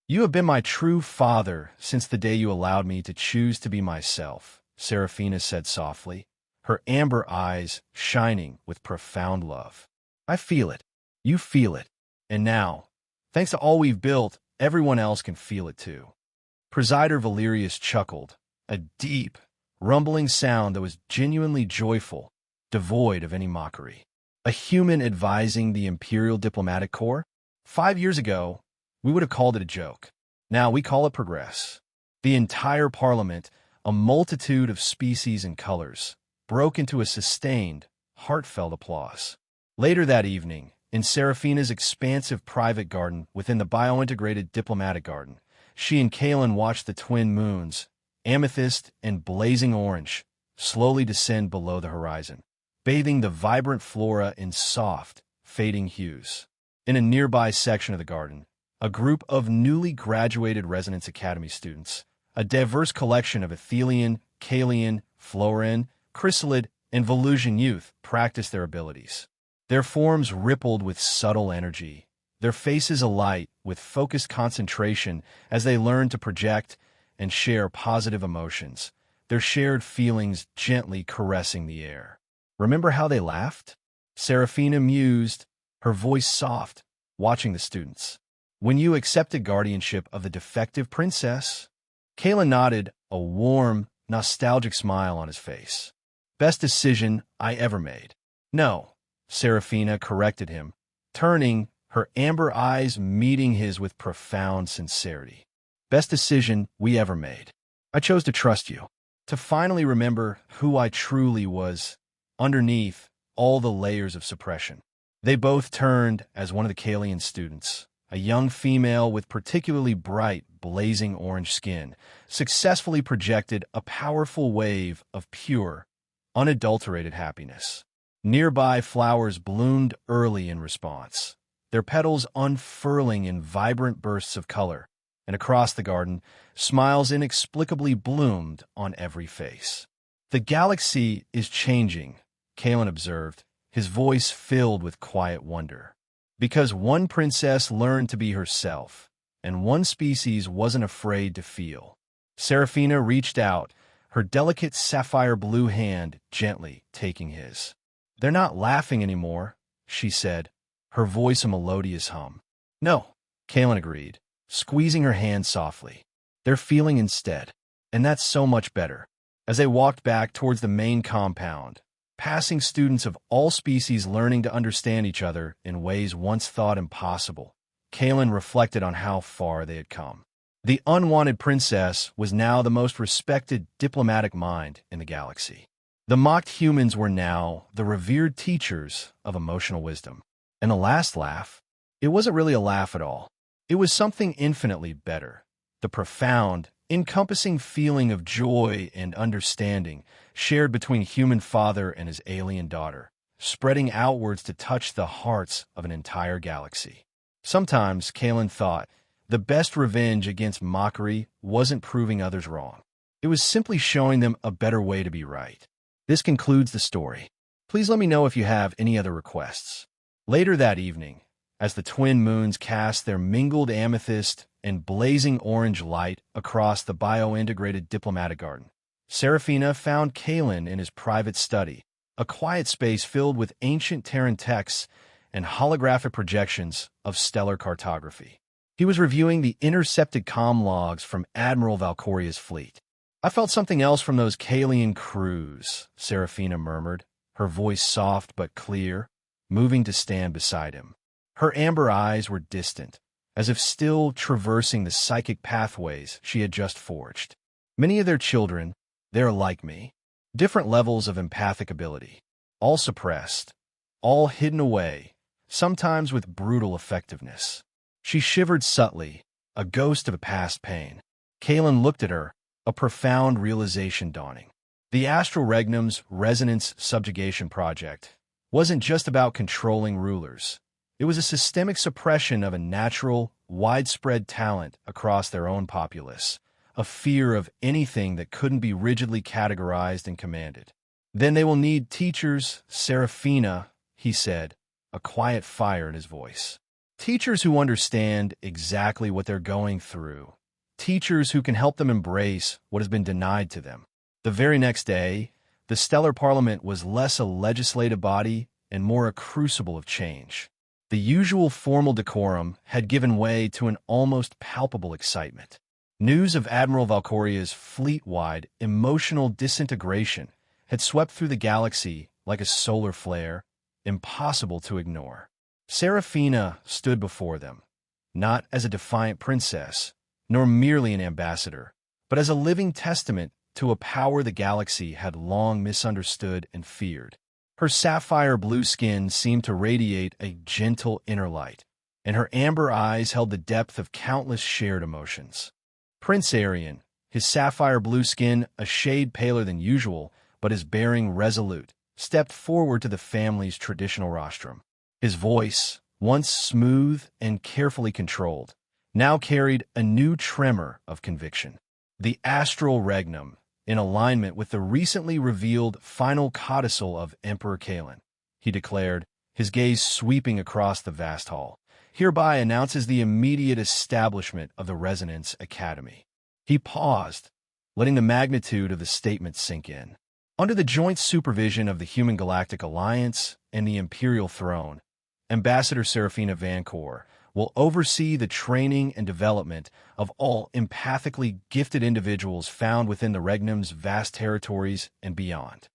You have been my true father since the day you allowed me to choose to be myself, Serafina said softly, her amber eyes shining with profound love. I feel it. You feel it. And now, thanks to all we've built, everyone else can feel it too. Presider Valerius chuckled, a deep, rumbling sound that was genuinely joyful, devoid of any mockery. A human advising the Imperial Diplomatic Corps? 5 years ago, we would have called it a joke. Now we call it progress. The entire Parliament, a multitude of species and colors, broke into a sustained, heartfelt applause. Later that evening, in Serafina's expansive private garden within the biointegrated diplomatic garden, she and Kaelen watched the twin moons, amethyst and blazing orange, slowly descend below the horizon, bathing the vibrant flora in soft, fading hues. In a nearby section of the garden, a group of newly graduated Resonance Academy students, A diverse collection of Aethelian, Kaelen, Floran, Chrysalid, and Volusian youth practiced their abilities. Their forms rippled with subtle energy, their faces alight with focused concentration as they learned to project and share positive emotions, their shared feelings gently caressing the air. Remember how they laughed? Serafina mused, her voice soft, watching the students. When you accepted guardianship of the defective princess? Kaelen nodded, a warm, nostalgic smile on his face. Best decision I ever made. No, Serafina corrected him, turning, her amber eyes meeting his with profound sincerity. Best decision we ever made. I chose to trust you, to finally remember who I truly was, underneath all the layers of suppression. They both turned as one of the Kaelen students, a young female with particularly bright, blazing orange skin, successfully projected a powerful wave of pure, unadulterated happiness. Nearby flowers bloomed early in response, their petals unfurling in vibrant bursts of color, and across the garden, smiles inexplicably bloomed on every face. The galaxy is changing, Kaelen observed, his voice filled with quiet wonder. Because one princess learned to be herself, and one species wasn't afraid to feel. Serafina reached out, her delicate sapphire-blue hand gently taking his. They're not laughing anymore, she said, her voice a melodious hum. No, Kaelen agreed, squeezing her hand softly. They're feeling instead, and that's so much better. As they walked back towards the main compound, passing students of all species learning to understand each other in ways once thought impossible, Kaelen reflected on how far they had come. The unwanted princess was now the most respected diplomatic mind in the galaxy. The mocked humans were now the revered teachers of emotional wisdom. And the last laugh, it wasn't really a laugh at all. It was something infinitely better. The profound, encompassing feeling of joy and understanding shared between human father and his alien daughter, spreading outwards to touch the hearts of an entire galaxy. Sometimes, Kaelen thought, the best revenge against mockery wasn't proving others wrong. It was simply showing them a better way to be right. This concludes the story. Please let me know if you have any other requests. Later that evening, as the twin moons cast their mingled amethyst and blazing orange light across the bio-integrated diplomatic garden, Serafina found Kaelen in his private study, a quiet space filled with ancient Terran texts and holographic projections of stellar cartography. He was reviewing the intercepted comm logs from Admiral Valkoria's fleet. I felt something else from those Kaelen crews, Serafina murmured, her voice soft but clear, moving to stand beside him. Her amber eyes were distant, as if still traversing the psychic pathways she had just forged. Many of their children, they're like me, different levels of empathic ability, all suppressed, all hidden away, sometimes with brutal effectiveness. She shivered subtly, a ghost of a past pain. Kaelen looked at her, a profound realization dawning. The Astral Regnum's Resonance Subjugation Project wasn't just about controlling rulers. It was a systemic suppression of a natural, widespread talent across their own populace, a fear of anything that couldn't be rigidly categorized and commanded. Then they will need teachers, Serafina, he said, a quiet fire in his voice. Teachers who understand exactly what they're going through. Teachers who can help them embrace what has been denied to them. The very next day, the Stellar Parliament was less a legislative body and more a crucible of change. The usual formal decorum had given way to an almost palpable excitement. News of Admiral Valkoria's fleet-wide emotional disintegration had swept through the galaxy like a solar flare, impossible to ignore. Serafina stood before them, not as a defiant princess, nor merely an ambassador, but as a living testament to a power the galaxy had long misunderstood and feared. Her sapphire-blue skin seemed to radiate a gentle inner light, and her amber eyes held the depth of countless shared emotions. Prince Arian, his sapphire-blue skin a shade paler than usual, but his bearing resolute, stepped forward to the family's traditional rostrum. His voice, once smooth and carefully controlled, now carried a new tremor of conviction. the astral regnum, in alignment with the recently revealed final codicil of Emperor Kaelen, he declared, his gaze sweeping across the vast hall, hereby announces the immediate establishment of the Resonance Academy. He paused, letting the magnitude of the statement sink in. Under the joint supervision of the Human Galactic Alliance and the Imperial Throne, Ambassador Serafina Vancour will oversee the training and development of all empathically gifted individuals found within the Regnum's vast territories and beyond.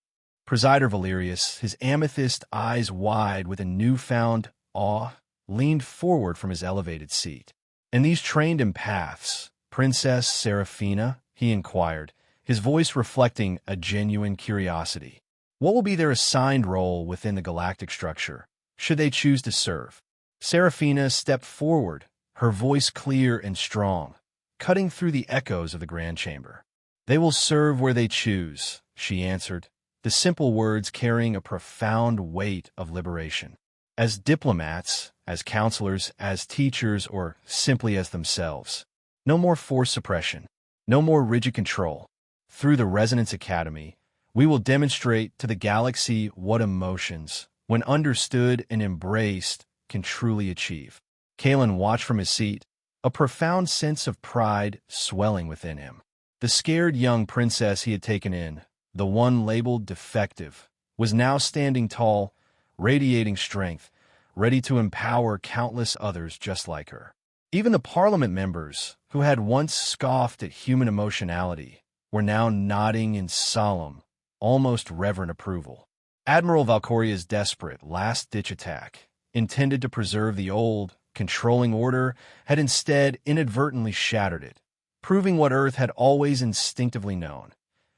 Presider Valerius, his amethyst eyes wide with a newfound awe, leaned forward from his elevated seat. "And these trained empaths, Princess Serafina?" he inquired, his voice reflecting a genuine curiosity. "What will be their assigned role within the galactic structure, should they choose to serve?" Serafina stepped forward, her voice clear and strong, cutting through the echoes of the Grand Chamber. "They will serve where they choose," she answered, the simple words carrying a profound weight of liberation. As diplomats, as counselors, as teachers, or simply as themselves. No more forced suppression, no more rigid control. Through the Resonance Academy, we will demonstrate to the galaxy what emotions, when understood and embraced, can truly achieve. Kaelen watched from his seat, a profound sense of pride swelling within him. The scared young princess he had taken in, the one labeled Defective, was now standing tall, radiating strength, ready to empower countless others just like her. Even the Parliament members, who had once scoffed at human emotionality, were now nodding in solemn, almost reverent approval. Admiral Valkyria's desperate, last-ditch attack, intended to preserve the old, controlling order, had instead inadvertently shattered it, proving what Earth had always instinctively known.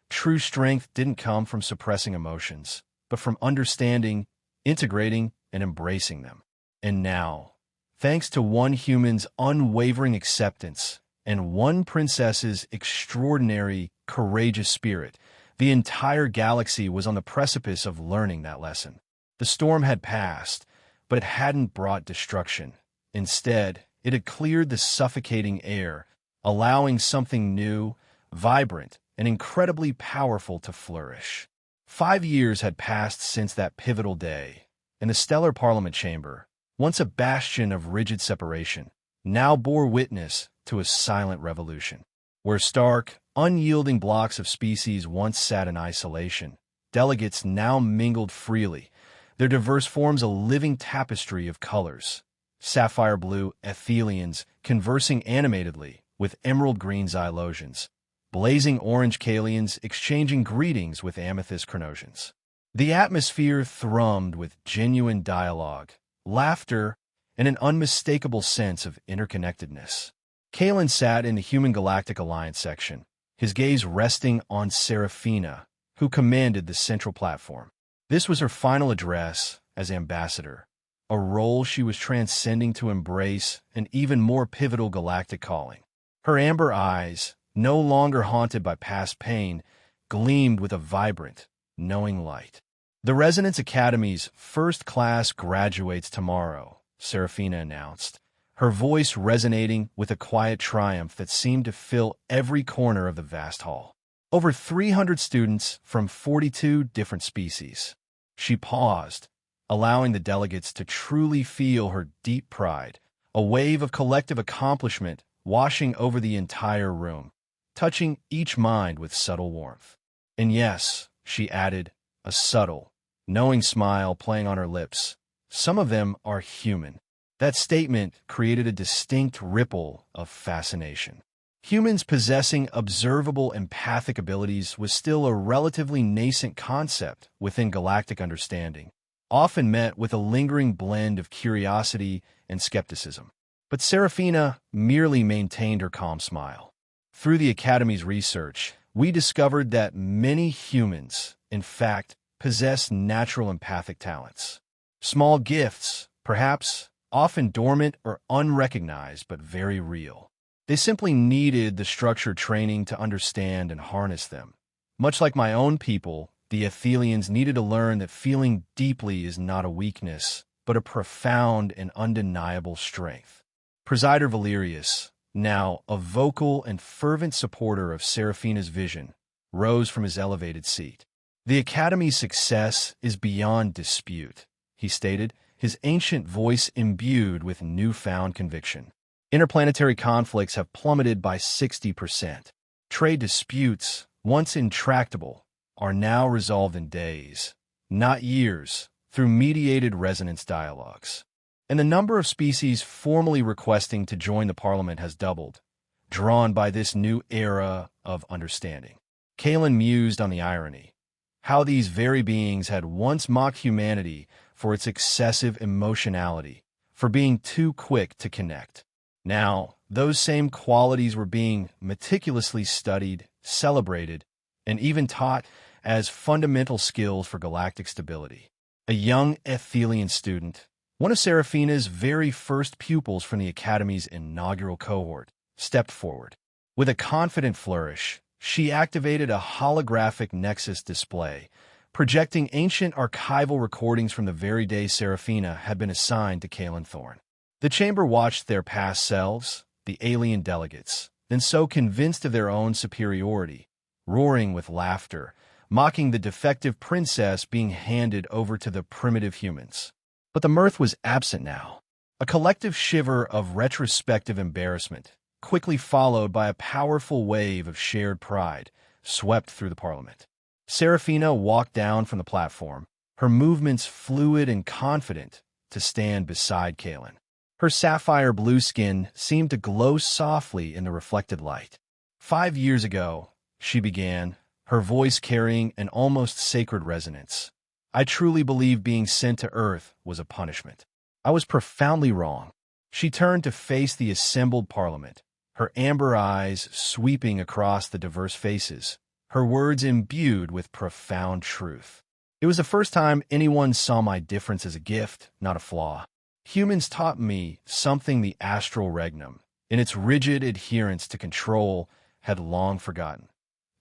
True strength didn't come from suppressing emotions, but from understanding, integrating, and embracing them. And now, thanks to one human's unwavering acceptance and one princess's extraordinary, courageous spirit, the entire galaxy was on the precipice of learning that lesson. The storm had passed, but it hadn't brought destruction. Instead, it had cleared the suffocating air, allowing something new, vibrant, and incredibly powerful to flourish. 5 years had passed since that pivotal day, and the stellar Parliament chamber, once a bastion of rigid separation, now bore witness to a silent revolution. Where stark, unyielding blocks of species once sat in isolation, delegates now mingled freely, their diverse forms a living tapestry of colors. Sapphire-Blue Aethelians conversing animatedly with emerald-green Xylosians, blazing orange Kaelians exchanging greetings with amethyst Chronosians. The atmosphere thrummed with genuine dialogue, laughter, and an unmistakable sense of interconnectedness. Kaelen sat in the Human Galactic Alliance section, his gaze resting on Serafina, who commanded the central platform. This was her final address as ambassador, a role she was transcending to embrace an even more pivotal galactic calling. Her amber eyes, no longer haunted by past pain, gleamed with a vibrant, knowing light. "The Resonance Academy's first class graduates tomorrow," Serafina announced, her voice resonating with a quiet triumph that seemed to fill every corner of the vast hall. Over 300 students from 42 different species. She paused, allowing the delegates to truly feel her deep pride, a wave of collective accomplishment washing over the entire room, touching each mind with subtle warmth. "And yes," she added, a subtle, knowing smile playing on her lips, "some of them are human." That statement created a distinct ripple of fascination. Humans possessing observable empathic abilities was still a relatively nascent concept within galactic understanding, often met with a lingering blend of curiosity and skepticism. But Serafina merely maintained her calm smile. "Through the Academy's research, we discovered that many humans, in fact, possess natural empathic talents. Small gifts, perhaps, often dormant or unrecognized, but very real. They simply needed the structured training to understand and harness them. Much like my own people, the Aethelians needed to learn that feeling deeply is not a weakness, but a profound and undeniable strength." Presider Valerius, now a vocal and fervent supporter of Serafina's vision, rose from his elevated seat. "The Academy's success is beyond dispute," he stated, his ancient voice imbued with newfound conviction. "Interplanetary conflicts have plummeted by 60%. Trade disputes, once intractable, are now resolved in days, not years, through mediated resonance dialogues. And the number of species formally requesting to join the Parliament has doubled, drawn by this new era of understanding." Kaelen mused on the irony. How these very beings had once mocked humanity for its excessive emotionality, for being too quick to connect. Now, those same qualities were being meticulously studied, celebrated, and even taught as fundamental skills for galactic stability. A young Aethelian student, one of Serafina's very first pupils from the Academy's inaugural cohort, stepped forward. With a confident flourish, she activated a holographic nexus display, projecting ancient archival recordings from the very day Serafina had been assigned to Kaelen Thorne. The chamber watched their past selves, the alien delegates, then so convinced of their own superiority, roaring with laughter, mocking the defective princess being handed over to the primitive humans. But the mirth was absent now. A collective shiver of retrospective embarrassment, quickly followed by a powerful wave of shared pride, swept through the Parliament. Serafina walked down from the platform, her movements fluid and confident, to stand beside Kaelen. Her sapphire-blue skin seemed to glow softly in the reflected light. "5 years ago," she began, her voice carrying an almost sacred resonance, "I truly believed being sent to Earth was a punishment. I was profoundly wrong." She turned to face the assembled Parliament, her amber eyes sweeping across the diverse faces, her words imbued with profound truth. "It was the first time anyone saw my difference as a gift, not a flaw. Humans taught me something the astral regnum, in its rigid adherence to control, had long forgotten.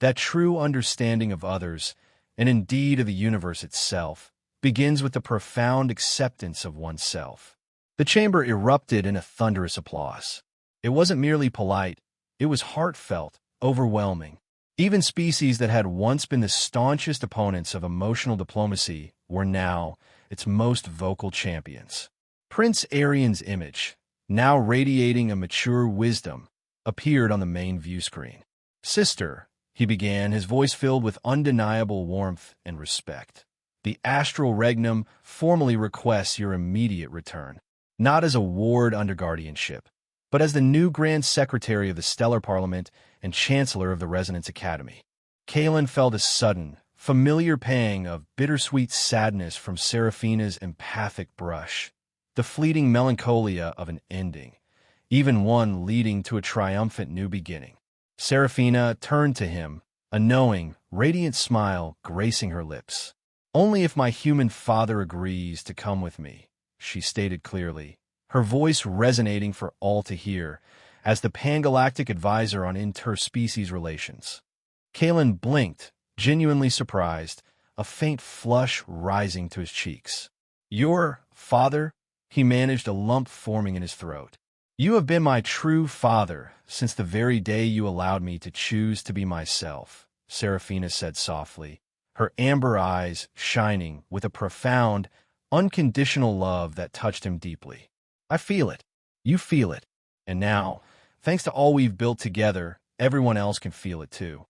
That true understanding of others, and indeed of the universe itself, begins with the profound acceptance of oneself." The chamber erupted in a thunderous applause. It wasn't merely polite, it was heartfelt, overwhelming. Even species that had once been the staunchest opponents of emotional diplomacy were now its most vocal champions. Prince Arian's image, now radiating a mature wisdom, appeared on the main view screen. "Sister," he began, his voice filled with undeniable warmth and respect, "the astral regnum formally requests your immediate return, not as a ward under guardianship, but as the new Grand Secretary of the Stellar Parliament and Chancellor of the Resonance Academy." Kaelen felt a sudden, familiar pang of bittersweet sadness from Serafina's empathic brush, the fleeting melancholia of an ending, even one leading to a triumphant new beginning. Serafina turned to him, a knowing, radiant smile gracing her lips. "Only if my human father agrees to come with me," she stated clearly, her voice resonating for all to hear, as the pan-galactic advisor on interspecies relations. Kaelen blinked, genuinely surprised, a faint flush rising to his cheeks. "Your father?" He managed a lump forming in his throat. "You have been my true father since the very day you allowed me to choose to be myself," Serafina said softly, her amber eyes shining with a profound, unconditional love that touched him deeply. "I feel it. You feel it. And now, thanks to all we've built together, everyone else can feel it too."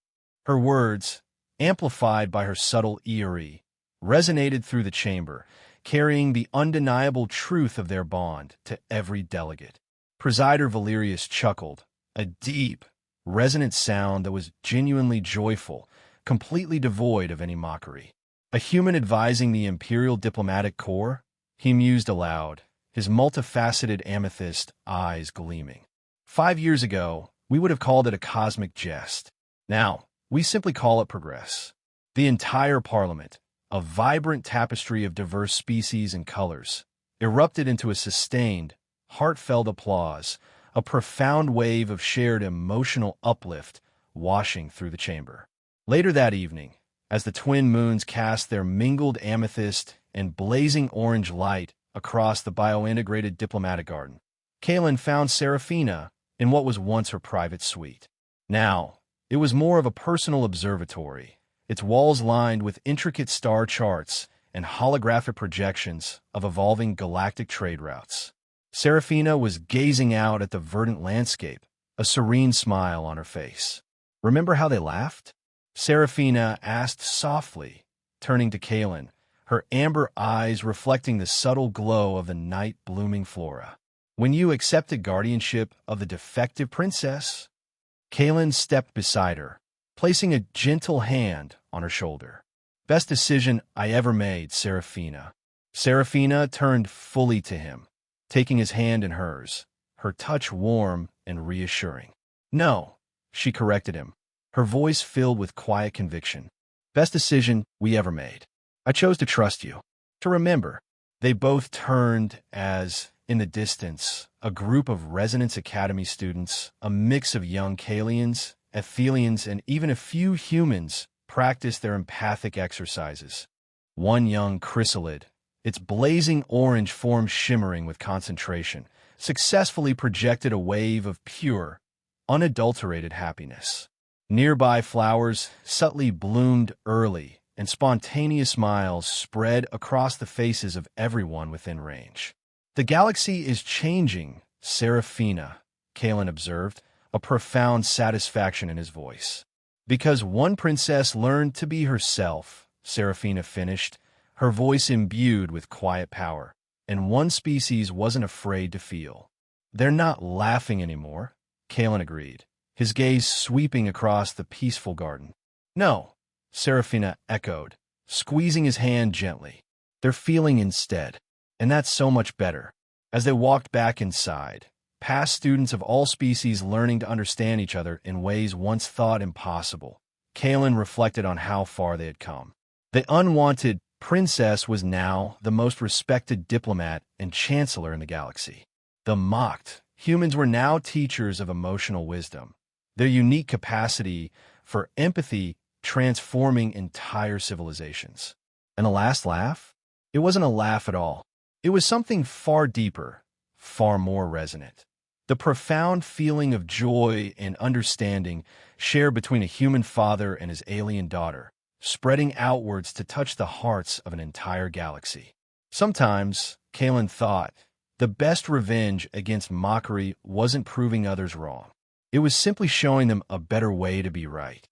Her words, amplified by her subtle eerie, resonated through the chamber, carrying the undeniable truth of their bond to every delegate. Presider Valerius chuckled, a deep, resonant sound that was genuinely joyful, completely devoid of any mockery. "A human advising the Imperial Diplomatic Corps?" He mused aloud, his multifaceted amethyst eyes gleaming. 5 years ago, we would have called it a cosmic jest. Now, we simply call it progress. The entire Parliament, a vibrant tapestry of diverse species and colors, erupted into a sustained, heartfelt applause, a profound wave of shared emotional uplift washing through the chamber. Later that evening, as the twin moons cast their mingled amethyst and blazing orange light across the biointegrated diplomatic garden, Kaelen found Serafina, in what was once her private suite. Now, it was more of a personal observatory, its walls lined with intricate star charts and holographic projections of evolving galactic trade routes. Serafina was gazing out at the verdant landscape, a serene smile on her face. "Remember how they laughed?" Serafina asked softly, turning to Kaelen, her amber eyes reflecting the subtle glow of the night-blooming flora. "When you accepted guardianship of the defective princess?" Kaelen stepped beside her, placing a gentle hand on her shoulder. "Best decision I ever made, Serafina." Serafina turned fully to him, taking his hand in hers, her touch warm and reassuring. "No," she corrected him, her voice filled with quiet conviction. "Best decision we ever made. I chose to trust you, to remember." They both turned as, in the distance, a group of Resonance Academy students, a mix of young Kaelians, Aethelians, and even a few humans, practiced their empathic exercises. One young chrysalid, its blazing orange form shimmering with concentration, successfully projected a wave of pure, unadulterated happiness. Nearby flowers subtly bloomed early, and spontaneous smiles spread across the faces of everyone within range. "The galaxy is changing, Serafina," Kaelen observed, a profound satisfaction in his voice. "Because one princess learned to be herself," Serafina finished, her voice imbued with quiet power, "and one species wasn't afraid to feel." "They're not laughing anymore," Kaelen agreed, his gaze sweeping across the peaceful garden. "No," Serafina echoed, squeezing his hand gently. "They're feeling instead, and that's so much better." As they walked back inside, past students of all species learning to understand each other in ways once thought impossible, Kaelen reflected on how far they had come. The unwanted princess was now the most respected diplomat and chancellor in the galaxy. The mocked humans were now teachers of emotional wisdom, their unique capacity for empathy transforming entire civilizations. And the last laugh? It wasn't a laugh at all. It was something far deeper, far more resonant. The profound feeling of joy and understanding shared between a human father and his alien daughter, spreading outwards to touch the hearts of an entire galaxy. Sometimes, Kaelen thought, the best revenge against mockery wasn't proving others wrong. It was simply showing them a better way to be right.